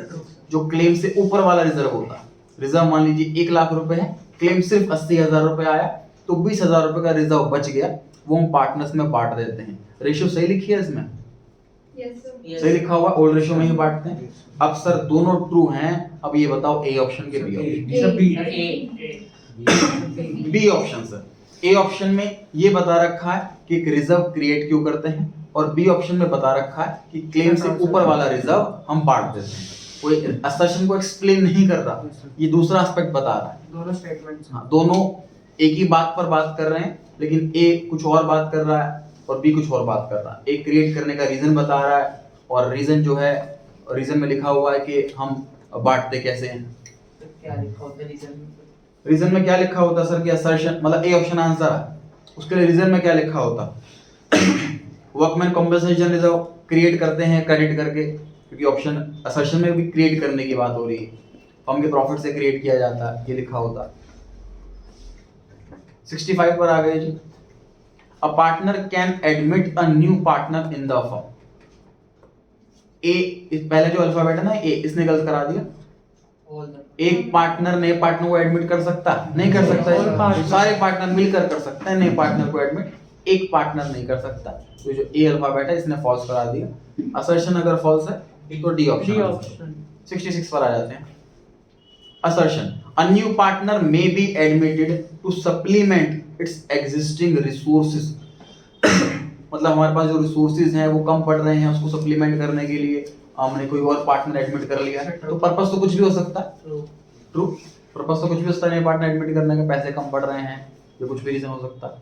जो क्लेम से ऊपर वाला रिजर्व होता है, रिजर्व मान लीजिए 1 लाख रुपए है, क्लेम सिर्फ 80,000 रुपए आया, तो 20,000 रुपए का रिजर्व बच गया, वो हम पार्टनर्स में बांट देते हैं। रेशियो सही लिखी है इसमें? सही लिखा हुआ, ओल्ड रेशियो में ही बांटते हैं। अब सर दोनों ट्रू हैं, अब ये बताओ ए ऑप्शन के B option? B option sir. A option में ये बता रखा है कि एक रिजर्व क्रिएट क्यों करते हैं, और बी ऑप्शन में बता रखा है कि क्लेम से ऊपर वाला रिजर्व हम बांट देते हैं। कोई असर्शन को एक्सप्लेन नहीं कर रहा, ये दूसरा एस्पेक्ट बता रहा है। दोनों स्टेटमेंट्स। हाँ, दोनों एक ही बात पर बात कर रहे हैं, लेकिन ए कुछ और बात कर रहा है और बी कुछ और बात कर रहा है। ए क्रिएट करने का रीजन बता रहा है, और रीजन जो है, रीजन में लिखा हुआ है कि हम बांटते कैसे हैं। क्या लिखा होता है रीजन में? रीजन में क्या लिखा होता सर कि असर्शन, मतलब ए ऑप्शन आंसर है, उसके लिए रीजन में क्या लिखा होता? वर्कमैन कॉम्पेंसेशन रिजर्व क्रिएट करते हैं क्रेडिट करके, क्योंकि ऑप्शन असर्शन में भी क्रिएट करने की बात हो रही है, फर्म के प्रॉफिट से क्रिएट किया जाता है, ये लिखा होता। 65 पर आ गए जी। A partner can admit a new partner in the firm. A पहले जो अल्फाबेट है ना ए, इसने गलत करा दिया। एक पार्टनर नए पार्टनर को एडमिट कर सकता नहीं कर सकता है? सारे पार्टनर मिलकर कर सकते हैं नए पार्टनर को एडमिट, एक पार्टनर नहीं कर सकता। तो जो ए अल्फाबेट है इसने फॉल्स करा दिया। असर्शन अगर फॉल्स है तो डी ऑप्शन। 66 पर आ जाते हैं। Assertion a new partner may be admitted to supplement its existing resources. मतलब हमारे पास जो रिसोर्सेज हैं वो कम पड़ रहे हैं, उसको सप्लीमेंट करने के लिए हमने कोई और पार्टनर एडमिट कर लिया है। तो पर्पस तो कुछ भी हो सकता है, ट्रू पर्पस तो कुछ भी हो सकता है, नए पार्टनर एडमिट करने का, पैसे कम पड़ रहे हैं, ये कुछ भी रीजन हो सकता है।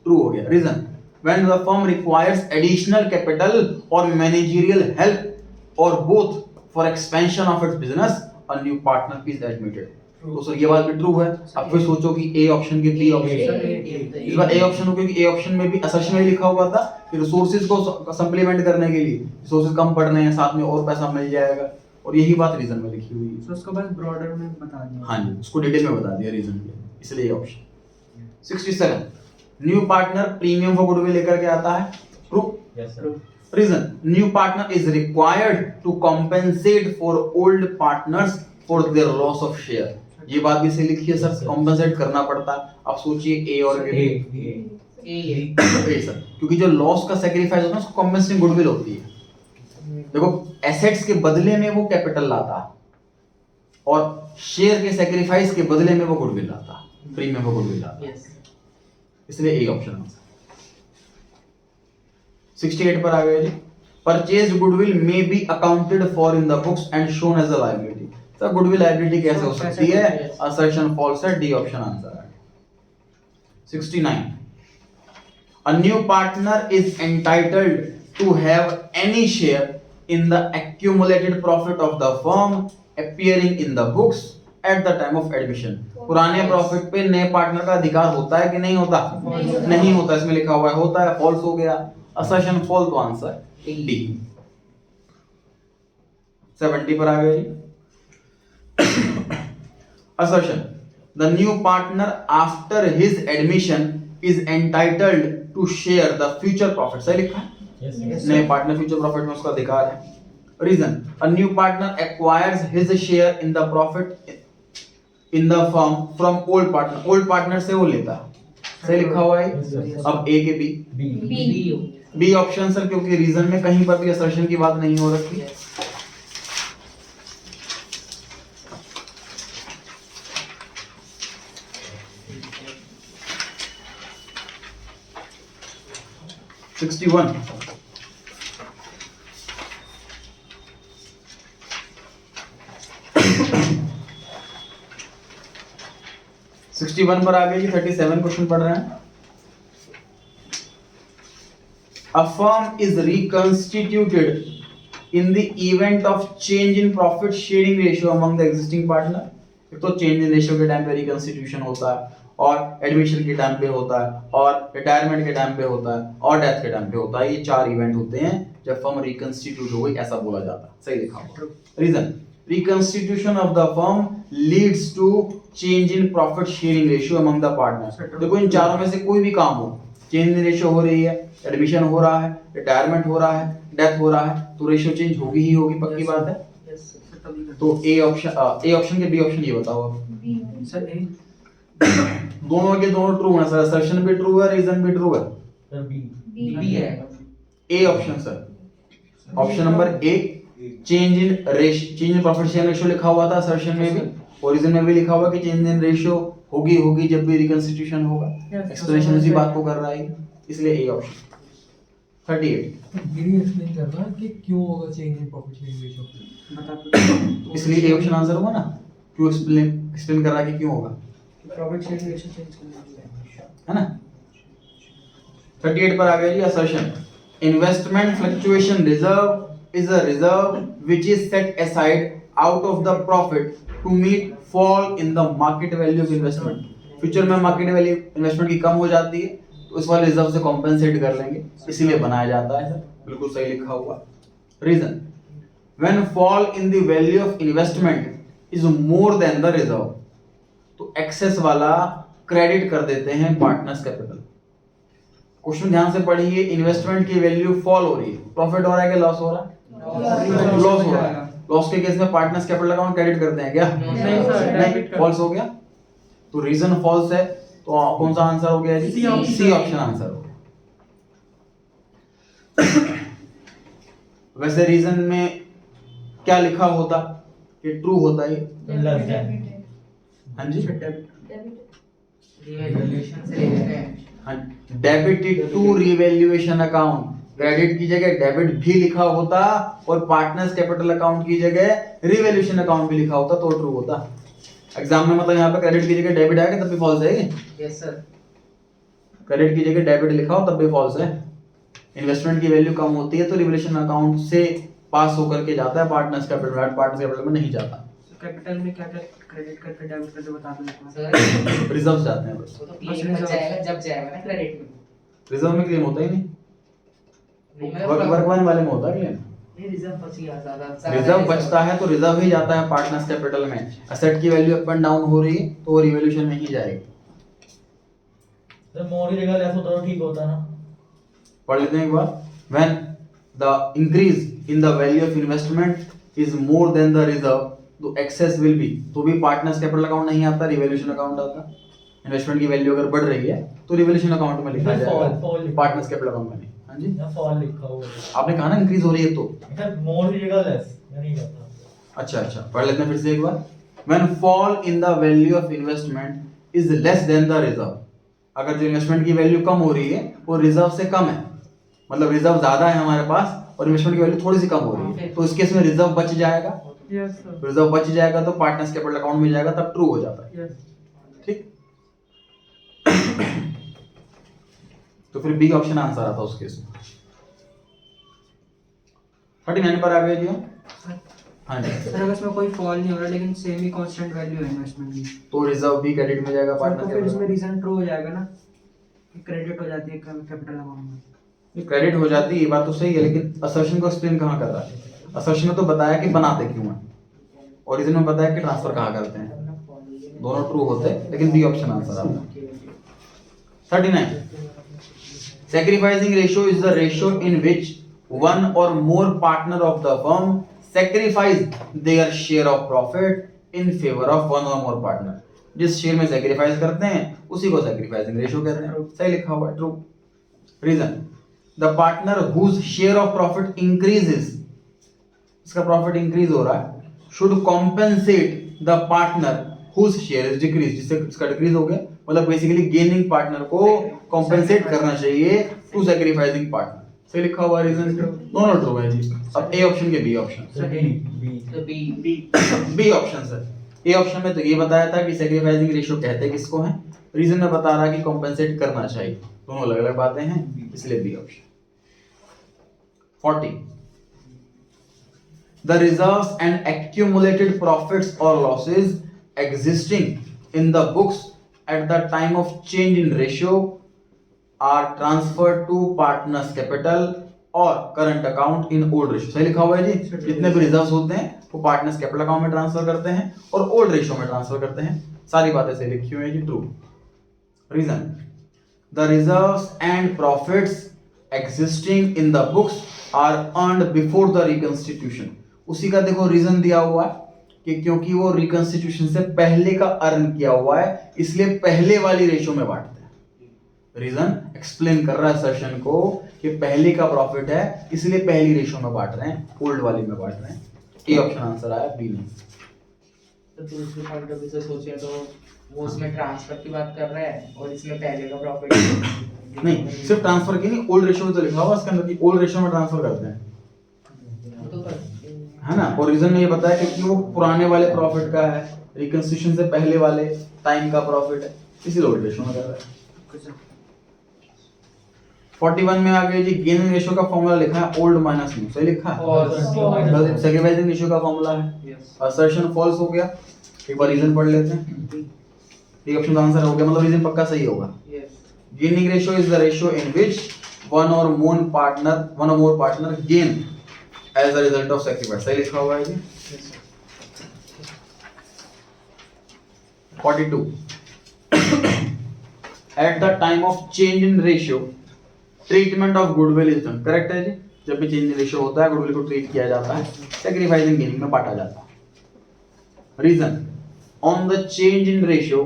ट्रू हो गया। Reason when the firm requires additional capital or managerial help or both for expansion of its business, a new partner is admitted। तो सर ये बात भी ट्रू है। अब फिर सोचो कि ए ऑप्शन के बी ऑप्शन, इस बार ए ऑप्शन हो, क्योंकि ए ऑप्शन में भी असर्शन में लिखा हुआ था कि रिसोर्सेज को सप्लीमेंट करने के लिए रिसोर्सेज कम पड़ रहे हैं, साथ में और पैसा मिल जाएगा, और यही बात रीजन में लिखी हुई है। तो उसको बस ब्रॉडर में बता दिया। हाँ जी, उसको डिटेल में बता दिया रीजन में, इसलिए option. 67 new partner premium for goodwill लेकर के आता है। True. Yes sir. Reason new partner is required to compensate for old partners for their loss of share. ये बात भी सही लिखी है सर, कॉम्पेंसेट करना पड़ता है। अब सोचिए ए और बी, ए सर, क्योंकि जो लॉस का सैक्रिफाइस होता है उसको कॉम्पेंसेटिंग गुडविल होती है। देखो एसेट्स के बदले में वो कैपिटल लाता है, और शेयर के सैक्रिफाइस के बदले में वो गुडविल लाता है, प्रीमियम फॉर गुडविल लाता है, इसलिए ए ऑप्शन आंसर। 68 पर आ गए जी। Purchased goodwill may be accounted for in the books and shown as a liability. Sir goodwill liability कैसे हो सकती है? असर्शन फॉल्स है, डी ऑप्शन आंसर है। 69 a new partner is entitled to have any share in the accumulated profit of the firm appearing in the books at the time of admission. पुराने profit पे नए partner का अधिकार होता है कि नहीं होता? नहीं होता। इसमें लिखा हुआ है होता है, फॉल्स हो गया, असर्शन फॉल्स, तो आंसर डी। 70 पर आ गया जी। Assertion: the new partner after his admission is entitled to share the future profit. सही लिखा है? Yes. नए पार्टनर फ्यूचर प्रॉफिट में उसका अधिकार है। Reason: a new partner acquires his share in the profit in the firm from old partner. old partner से वो लेता है। सही लिखा हुआ है? Yes, sir. अब ए के B. B. B option sir, क्योंकि रीजन में कहीं पर भी असर्शन की बात नहीं हो रखी है। B. 61 61 पर आ गए जी। 37 क्वेश्चन पढ़ रहे हैं। A firm is reconstituted in the event of change in profit sharing ratio among the existing partner. एक तो चेंज इन रेशियो के टाइम पे रिकंस्टिट्यूशन होता है, और एडमिशन के टाइम पे होता है, और रिटायरमेंट के टाइम पे होता है, और डेथ के टाइम पे होता है। ये 4 इवेंट होते हैं जब फर्म रिकंस्टिट्यूट हो गई, ऐसा बोला जाता है। सही लिखा हुआ। Reason: reconstitution of the firm leads to change in profit sharing ratio among the partner. देखो इन चारों में से कोई भी काम हो, चेंज इन रेशियो हो रही है, एडमिशन हो रहा है, रिटायरमेंट हो रहा है, डेथ हो रहा है, तो रेशियो चेंज होगी ही होगी, पक्की बात है। तो ए ऑप्शन के बी ऑप्शन ये बताओ अब। सर ए। दोनों के दोनों ट्रू है सर, असर्शन भी ट्रू है, रीजन भी ट्रू है। Sir, B. बी है। ए option sir, option number A, change in profit share ratio लिखा हुआ था असर्शन में भी, और रीजन में भी लिखा हुआ कि चेंज इन रेशियो होगी जब भी रिकंस्टिट्यूशन होगा। Yes. एक्सप्लेनेशन उसी बात को कर रहा है, इसलिए ए ऑप्शन। 38 गिरी एक्सप्लेन कर रहा है कि क्यों होगा change in profit sharing ratio. बता इसलिए ए ऑप्शन आंसर होगा ना, क्यों एक्सप्लेन कर रहा है कि क्यों होगा, प्रॉफिट शेयरिंग रेशियो चेंज करना है ना। 38 पर आ गया जी। Assertion: investment fluctuation reserve is a reserve which is set aside out of the profit to meet fall in the market value of investment. Future में मार्केट वैल्यू इन्वेस्टमेंट की कम हो जाती है, तो इस वाले रिजर्व से कॉम्पेंसेट कर लेंगे, इसीलिए बनाया जाता है। बिल्कुल सही लिखा हुआ। Reason: when fall in the value of investment is more than the reserve, तो एक्सेस वाला क्रेडिट कर देते हैं पार्टनर्स कैपिटल। क्वेश्चन ध्यान से पढ़िए, इन्वेस्टमेंट की वैल्यू फॉल हो रही है, प्रॉफिट हो रहा है कि लॉस हो रहा है? लॉस हो रहा है। लॉस के केस में पार्टनर्स कैपिटल अकाउंट क्रेडिट करते हैं क्या? नहीं सर, नहीं, डेबिट कर। फॉल्स हो गया। तो रीजन फॉल्स है, तो कौन सा आंसर हो गया जी? C option. C option answer हो गया। वैसे रीजन में क्या लिखा होता कि ट्रू होता है? Less than. हाँ जी, रिवैल्यूएशन से ले लेते हैं। हाँ, debit to revaluation account, credit की जगह डेबिट भी लिखा होता और पार्टनर्स कैपिटल अकाउंट की जगह रिवैल्यूएशन अकाउंट भी लिखा होता तो ट्रू होता। एग्जाम में मतलब यहाँ पे क्रेडिट की जगह डेबिट आएगा तब भी फॉल्स है। Yes sir. क्रेडिट की जगह डेबिट लिखा हो तब भी फॉल्स है। इन्वेस्टमेंट की वैल्यू कम होती है तो रिवैल्यूएशन अकाउंट से पास होकर के जाता है पार्टनर्स कैपिटल में नहीं जाता। कैपिटल में क्या क्या क्रेडिट करके डेबिट करके बता दो एक बार। सर रिजर्व जाते हैं बस। वो तो क्लेम बच जाएगा जब जाएगा ना क्रेडिट में। रिजर्व में क्लेम होता ही नहीं, नहीं, मैं वर्क वन वाले में होता है क्लेम। नहीं, रिजर्व बच गया ज्यादा। रिजर्व बचता है तो रिजर्व ही जाता है पार्टनर्स कैपिटल में। एसेट की वैल्यू अप एंड डाउन हो रही है तो वो रिवैल्यूएशन में ही जाएगी। Sir, more की जगह less होता तो ठीक होता ना। पढ़ लेते हैं एक बार। When the increase in the value of investment is more than the reserve, तो excess will be, तो भी पार्टनर्स कैपिटल अकाउंट नहीं आता, रिवैल्यूएशन अकाउंट आता। इन्वेस्टमेंट की वैल्यू अगर बढ़ रही है तो रिवैल्यूएशन अकाउंट में लिखा Fall जाएगा, लिखा। पार्टनर्स कैपिटल अकाउंट में नहीं। हाँ जी, यहाँ fall लिखा हुआ है। आपने कहा ना इंक्रीज हो रही है तो। Sir, more की जगह less, मैं नहीं करता। अच्छा, पढ़ लेते हैं फिर से एक बार। When fall in the value of investment is less than the reserve, अगर जो इन्वेस्टमेंट की वैल्यू कम हो रही है वो रिजर्व से कम है, मतलब रिजर्व ज्यादा है हमारे पास और इन्वेस्टमेंट की वैल्यू थोड़ी सी कम हो रही है, तो इस केस में रिजर्व बच जाएगा। Yes sir. रिजर्व बच जाएगा तो पार्टनर्स कैपिटल अकाउंट में जाएगा, तब ट्रू हो जाता है। यस। ठीक। तो फिर बी ऑप्शन आंसर आता उस केस में। 39 पर आ गए जी हम। हाँ जी सर अगर इसमें कोई फॉल नहीं हो रहा लेकिन सेम ही कांस्टेंट वैल्यू है इन्वेस्टमेंट की, तो रिजर्व भी क्रेडिट में जाएगा सर तो पार्टनर फिर इसमें कैपिटल। रीजन ट्रू हो जाएगा ना कि क्रेडिट हो जाती है कैपिटल अमाउंट में। क्रेडिट हो जाती है, ये बात तो सही है, लेकिन असर्शन को एक्सप्लेन कहाँ कर रहा है? असर्शन में तो बताया कि बनाते क्यों हैं, ओरिजिन में बताया कि ट्रांसफर कहाँ करते हैं। दोनों ट्रू होते हैं, लेकिन बी ऑप्शन आंसर आपका। 39 sacrificing ratio is the ratio in which one or more partner of the firm sacrifice their share of profit in favor of one or more partner। जिस share में sacrifice करते हैं उसी को sacrificing ratio कहते हैं। सही लिखा हुआ है, true. Reason the partner whose share of profit increases, इसका प्रॉफिट इंक्रीज हो रहा है, should compensate the partner whose share is decrease, जिससे इसका डिक्रीज हो गया, मतलब बेसिकली गेनिंग पार्टनर को कॉम्पेंसेट करना चाहिए टू सैक्रिफाइसिंग पार्टनर। सही लिखा हुआ रीजन, दोनों ट्रू है जी। अब ए ऑप्शन के बी ऑप्शन, तो B option sir. A option में तो ये बताया था कि सैक्रिफाइसिंग रेशियो कहते किसको है, रीजन में बता रहा कि कॉम्पेंसेट करना चाहिए, दोनों अलग अलग बातें हैं, इसलिए B option. 40 the reserves and accumulated profits or losses existing in the books at the time of change in ratio are transferred to partners capital or current account in old ratio। सही लिखा हुआ है जी। जितने भी reserves होते हैं वो partners capital account में ट्रांसफर करते हैं और ओल्ड रेशियो में ट्रांसफर करते हैं। सारी बातें सही लिखी हुई है जी, true. Reason the reserves and profits existing in the books are earned before the reconstitution। उसी का देखो रीजन दिया हुआ है कि क्योंकि वो रिकंस्टिट्यूशन से पहले का अर्न किया हुआ है, इसलिए पहले वाली रेशियो में बांटते हैं। रीजन एक्सप्लेन कर रहा है सेशन को कि पहले का प्रॉफिट है इसलिए पहली रेशियो में बांट रहे हैं, ओल्ड वाली में बांट रहे हैं। ए ऑप्शन आंसर आया, बी नहीं। तो दूसरे पॉइंट ऑफ व्यू से सोचे तो वो उसमें ट्रांसफर की बात कर रहा है और इसमें पहले का प्रॉफिट नहीं, सिर्फ ट्रांसफर की नहीं, ओल्ड रेशियो में तो लिखा हुआ इसके अंदर कि ओल्ड रेशियो में ट्रांसफर करते हैं, तो है ना। और रीजन में ये बताया क्योंकि वो पुराने वाले प्रॉफिट का है, रिकंस्टिट्यूशन से पहले वाले टाइम का प्रॉफिट है, इसीलिए ओल्ड रेशियो में कर रहा है। 41 में आ गए जी, गेनिंग रेशियो का फॉर्मूला लिखा है ओल्ड माइनस न्यू। सही लिखा है, सैक्रिफाइसिंग रेशियो का फॉर्मूला है। असर्शन फॉल्स हो गया, एक बार रीजन पढ़ लेते हैं। ये ऑप्शन का आंसर हो गया, मतलब रीजन पक्का सही होगा। Gaining ratio is the ratio in which one or more partner gain as a result of sacrifice। सही लिखा हुआ है जी। 42 at the time of change in ratio treatment of goodwill is done। Correct है जी, जब भी चेंज इन रेशियो होता है goodwill को ट्रीट किया जाता है, सैक्रिफाइसिंग गेनिंग में बांटा जाता है। Reason on the change in ratio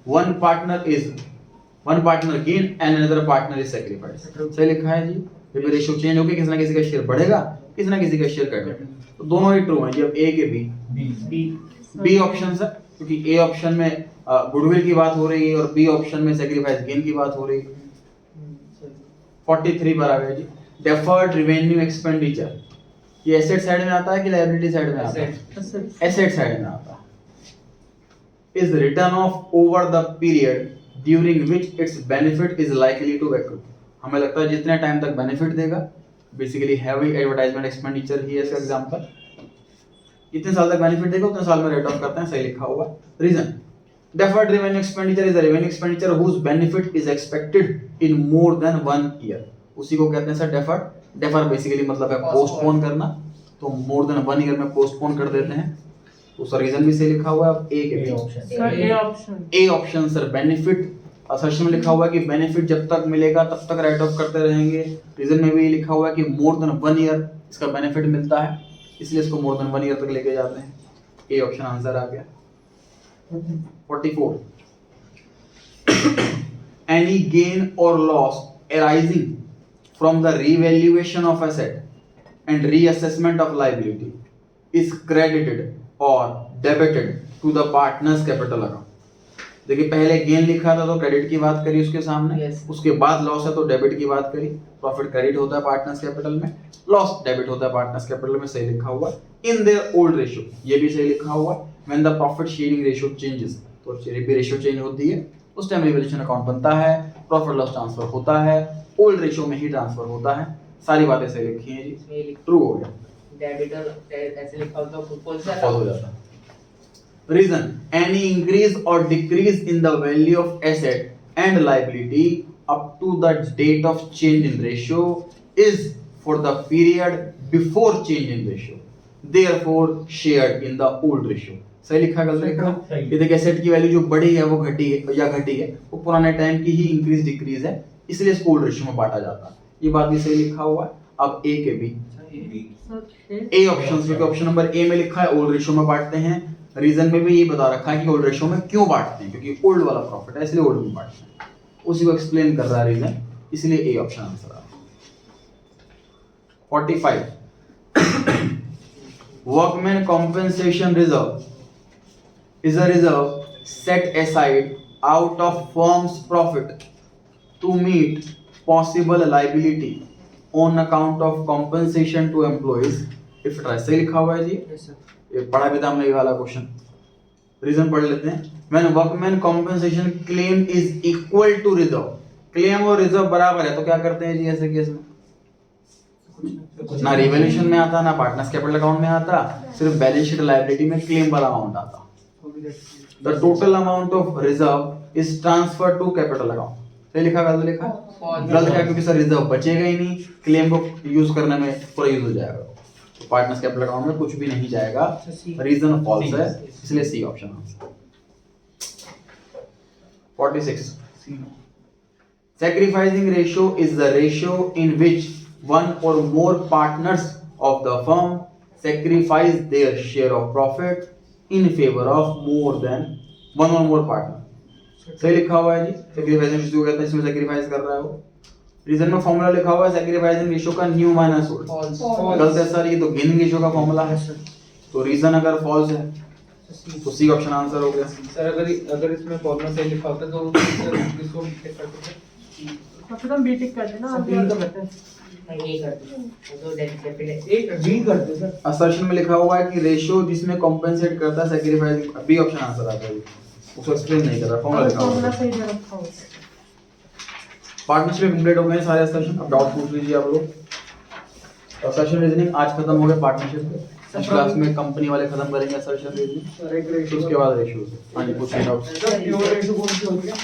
one partner gain and another partner is sacrificed। सही लिखा है जी। जब रेशियो चेंज होके किसी ना किसी का शेयर बढ़ेगा, किसी ना किसी का शेयर घटेगा, तो दोनों ही ट्रू हैं जी। अब ए के बी ऑप्शन है, क्योंकि ए ऑप्शन में गुडविल की बात हो रही है और बी ऑप्शन में सैक्रिफाइस गेन की बात हो रही है। 43 पर आ गए जी, डेफर्ड रेवेन्यू एक्सपेंडिचर, ये एसेट साइड में आता है कि लायबिलिटी साइड में आता है? एसेट साइड में आता है। is written off over the period during which its benefit is likely to accrue। हमें लगता है जितने टाइम तक बेनिफिट देगा, बेसिकली हैवी एडवर्टाइजमेंट एक्सपेंडिचर ही है इसका एग्जांपल। जितने साल तक बेनिफिट देगा उतने साल में रेट ऑफ करते हैं। सही लिखा हुआ। Reason deferred revenue expenditure is a revenue expenditure whose benefit is expected in more than 1 year। उसी को कहते हैं सर डेफर्ड। डेफर बेसिकली मतलब है पोस्टपोन करना, तो मोर देन 1 ईयर में पोस्टपोन कर देते हैं। तो सर रीजन भी सही लिखा हुआ है। अब ए के B option, sir A option, A option sir benefit assertion में लिखा हुआ है कि बेनिफिट जब तक मिलेगा तब तक राइट ऑफ करते रहेंगे। रीजन में भी लिखा हुआ है कि मोर देन 1 ईयर इसका बेनिफिट मिलता है, इसलिए इसको मोर देन 1 ईयर तक लेके जाते हैं। ए ऑप्शन आंसर आ गया। 44 any gain or loss arising from the revaluation of asset and reassessment of liability is credited or debited to the partner's capital account। देखिए पहले गेन लिखा था तो क्रेडिट की बात करी उसके सामने, Yes. उसके बाद लॉस है तो डेबिट की बात करी। प्रॉफिट क्रेडिट होता है पार्टनर्स कैपिटल में, लॉस डेबिट होता है पार्टनर्स कैपिटल में। सही लिखा हुआ। इन देयर ओल्ड रेशियो, ये भी सही लिखा हुआ। When the profit sharing ratio changes, तो रेशियो चेंज होती है उस टाइम रिवैल्यूएशन अकाउंट बनता है, प्रॉफिट लॉस ट्रांसफर होता है, ओल्ड रेशियो में ही ट्रांसफर होता है। सारी बातें सही लिखी हैं जी, ट्रू हो गया। डेबिटर ऐसे लिखा होता है फॉल्स फॉल हो जाता है। Reason: any increase or decrease in the value of asset and liability up to the date of change in ratio is for the period before change in ratio, therefore shared in the old ratio. सही लिखा है, गलत लिखा है? सही। ये देखिए asset की वैल्यू जो बढ़ी है वो घटी है या घटी है वो पुराने टाइम की ही इंक्रीज डिक्रीज है, इसलिए इसको ओल्ड रेशियो में बांटा जाता है। ये बात भी सही लिखा हुआ है। अब ए के बी सर ए ऑप्शन, क्योंकि ऑप्शन नंबर ए में लिखा है ओल्ड रेशियो में बांटते हैं, रीजन में भी ये बता रखा है कि ओल्ड रेशियो में क्यों बांटते हैं, क्योंकि ओल्ड वाला प्रॉफिट है इसलिए ओल्ड में बांटते हैं, उसी को एक्सप्लेन कर रहा है रीजन, इसलिए ए ऑप्शन आंसर आ रहा है। 45 workman compensation reserve is a reserve set aside out of firm's profit to meet possible liability on account of compensation to employees if it सही लिखा हुआ है जी, यस सर। ये पढ़ा भी था हमने ये वाला क्वेश्चन। रीजन पढ़ लेते हैं। When workman compensation claim is equal to reserve, claim और रिजर्व बराबर है तो क्या करते हैं जी ऐसे केस में? ना रिवैल्यूएशन में आता, ना पार्टनर्स कैपिटल अकाउंट में आता, सिर्फ बैलेंस शीट लायबिलिटी में क्लेम वाला अमाउंट आता। The total amount of reserve is transferred to capital account. सही लिखा गलत लिखा? गलत है क्योंकि सर रिजर्व बचेगा ही नहीं, क्लेम को यूज करने में पूरा यूज हो जाएगा, तो पार्टनर्स कैपिटल अकाउंट में कुछ भी नहीं जाएगा, रीजन फॉल्स है, इसलिए C option answer. 46 sacrificing ratio is the ratio in which one or more partners of the firm sacrifice their share of profit in favor of more than one or more partner। सही लिखा हुआ है जी, sacrificing ratio कहते हैं, इसमें sacrifice कर रहा है वो। रीजन में फॉर्मूला लिखा हुआ है सैक्रिफाइसिंग रेशियो का न्यू माइनस ओल्ड, गलत है सर, ये तो गेनिंग रेशियो का फॉर्मूला है, तो रीजन अगर फॉल्स है तो सी ऑप्शन आंसर हो गया। सर अगर इसमें फॉर्मूला सही लिखा होता तो इसको टिक कर देते। फिर हम बीटिक करते ना नहीं ये करते हैं वो तो डेबिट एक बी करते सर। असर्शन में लिखा हुआ है कि रेशियो जिसमें कॉम्पेंसेट करता है सैक्रिफाइस, बी ऑप्शन आंसर आता है, उसको एक्सप्लेन नहीं कर रहा, फॉर्मूला लिखा हुआ फॉर्मूला है। सही दे रखा है। पार्टनरशिप कंप्लीट हो गए सारे असर्शन, अब डाउट पूछ लीजिए आप लोग। असर्शन रीजनिंग आज खत्म हो गया पार्टनरशिप के, नेक्स्ट क्लास में कंपनी वाले खत्म करेंगे असर्शन रीजनिंग, उसके बाद रेशियो। हाँ जी पूछिए डाउट। सर प्योर रेशियो कौन सी होती है?